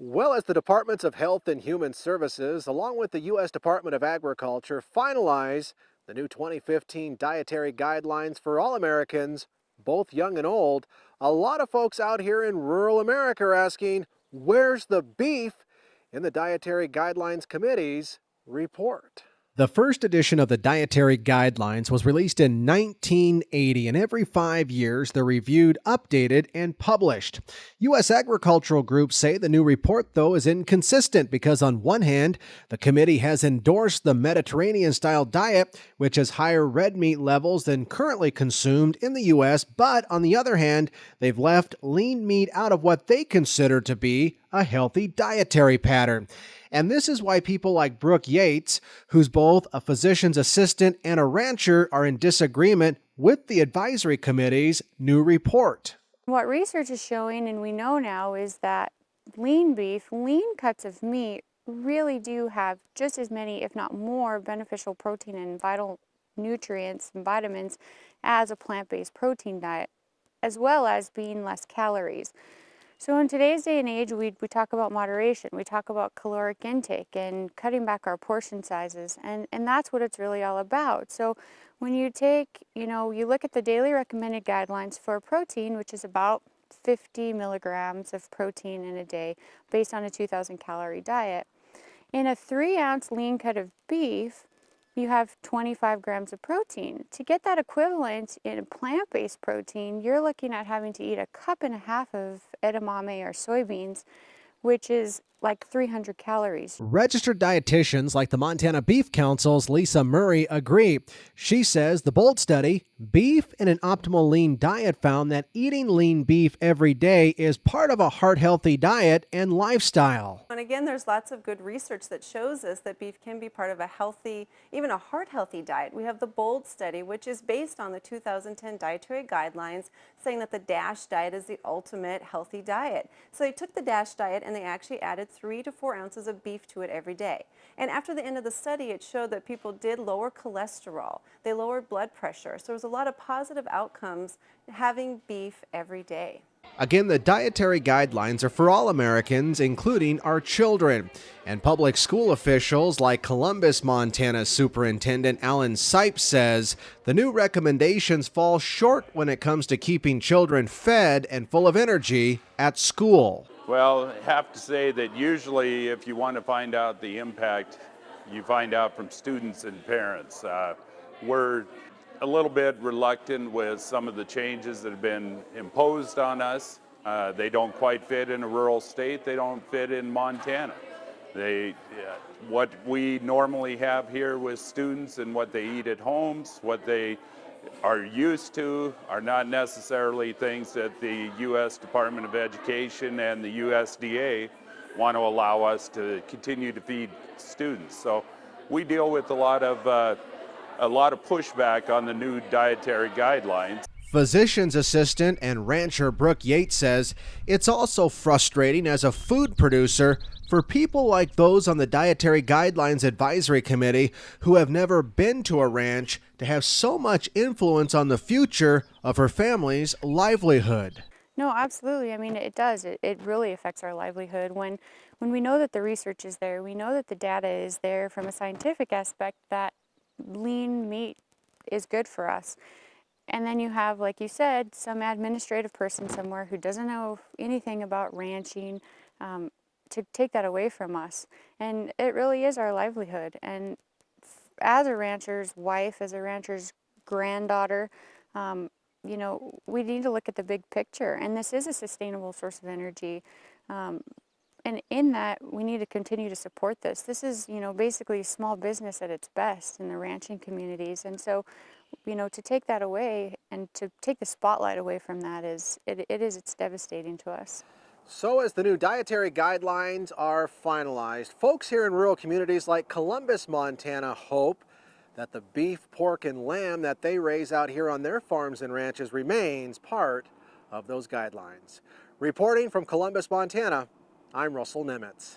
Well, as the Departments of Health and Human Services, along with the U.S. Department of Agriculture, finalize the new 2015 dietary guidelines for all Americans, both young and old, a lot of folks out here in rural America are asking, where's the beef in the Dietary Guidelines Committee's report? The first edition of the Dietary Guidelines was released in 1980, and every 5 years they're reviewed, updated, and published. U.S. agricultural groups say the new report, though, is inconsistent because, on one hand, the committee has endorsed the Mediterranean-style diet, which has higher red meat levels than currently consumed in the U.S., but on the other hand, they've left lean meat out of what they consider to be a healthy dietary pattern. And this is why people like Brooke Yates, who's both a physician's assistant and a rancher, are in disagreement with the advisory committee's new report. What research is showing, and we know now, is that lean beef, lean cuts of meat, really do have just as many, if not more, beneficial protein and vital nutrients and vitamins as a plant-based protein diet, as well as being less calories. So in today's day and age, we talk about moderation, we talk about caloric intake and cutting back our portion sizes, and that's what it's really all about. So when you take, you look at the daily recommended guidelines for protein, which is about 50 milligrams of protein in a day based on a 2,000 calorie diet. In a 3-ounce lean cut of beef, you have 25 grams of protein. To get that equivalent in a plant-based protein, you're looking at having to eat a cup and a half of edamame or soybeans, which is like 300 calories. Registered dietitians like the Montana Beef Council's Lisa Murray agree. She says the BOLD study, Beef in an Optimal Lean Diet, found that eating lean beef every day is part of a heart-healthy diet and lifestyle. And again, there's lots of good research that shows us that beef can be part of a healthy, even a heart-healthy diet. We have the BOLD study, which is based on the 2010 dietary guidelines, saying that the DASH diet is the ultimate healthy diet. So they took the DASH diet and they actually added 3 to 4 ounces of beef to it every day. And after the end of the study, it showed that people did lower cholesterol. They lowered blood pressure. So there was a lot of positive outcomes having beef every day. Again, the dietary guidelines are for all Americans, including our children. And public school officials like Columbus, Montana Superintendent Alan Sipe says the new recommendations fall short when it comes to keeping children fed and full of energy at school. Well, I have to say that usually if you want to find out the impact, you find out from students and parents. We're a little bit reluctant with some of the changes that have been imposed on us. They don't quite fit in a rural state. They don't fit in Montana. What we normally have here with students and what they eat at homes, what they are used to, are not necessarily things that the U.S. Department of Education and the USDA want to allow us to continue to feed students. So we deal with a lot of pushback on the new dietary guidelines. Physician's assistant and rancher Brooke Yates says it's also frustrating as a food producer for people like those on the Dietary Guidelines Advisory Committee who have never been to a ranch to have so much influence on the future of her family's livelihood. No, absolutely. I mean, it does. It really affects our livelihood. When we know that the research is there, we know that the data is there from a scientific aspect that lean meat is good for us. And then you have, like you said, some administrative person somewhere who doesn't know anything about ranching to take that away from us. And it really is our livelihood. And as a rancher's wife, as a rancher's granddaughter, we need to look at the big picture. And this is a sustainable source of energy. And in that, we need to continue to support this. This is, basically small business at its best in the ranching communities. And so, to take that away and to take the spotlight away from that it's devastating to us. So as the new dietary guidelines are finalized, folks here in rural communities like Columbus, Montana hope that the beef, pork, and lamb that they raise out here on their farms and ranches remains part of those guidelines. Reporting from Columbus, Montana, I'm Russell Nemitz.